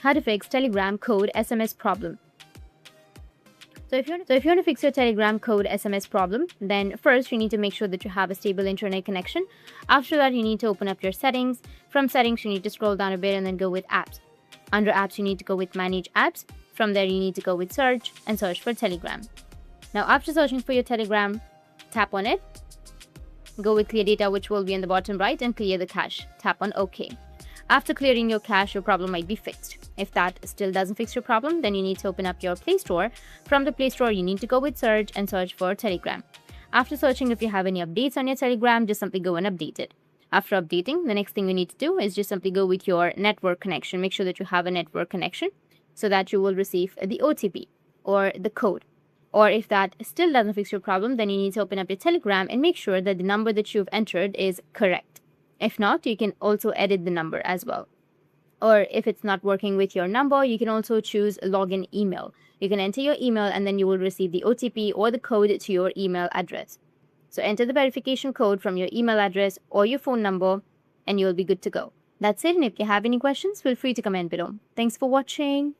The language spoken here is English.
how to fix Telegram code SMS problem. So if you want to fix your Telegram code SMS problem, then first you need to make sure that you have a stable internet connection. After that, you need to open up your settings. From settings, you need to scroll down a bit and then go with apps. Under apps, you need to go with manage apps. From there, you need to go with search and search for Telegram. Now, after searching for your Telegram, tap on it. Go with clear data, which will be on the bottom right, and clear the cache. Tap on OK. After clearing your cache, your problem might be fixed. If that still doesn't fix your problem, then you need to open up your Play Store. From the Play Store, you need to go with search and search for Telegram. After searching, if you have any updates on your Telegram, just simply go and update it. After updating, the next thing you need to do is just simply go with your network connection. Make sure that you have a network connection so that you will receive the OTP or the code. Or if that still doesn't fix your problem, then you need to open up your Telegram and make sure that the number that you've entered is correct. If not, you can also edit the number as well. Or if it's not working with your number, you can also choose login email. You can enter your email and then you will receive the OTP or the code to your email address. So enter the verification code from your email address or your phone number and you'll be good to go. That's it. And if you have any questions, feel free to comment below. Thanks for watching.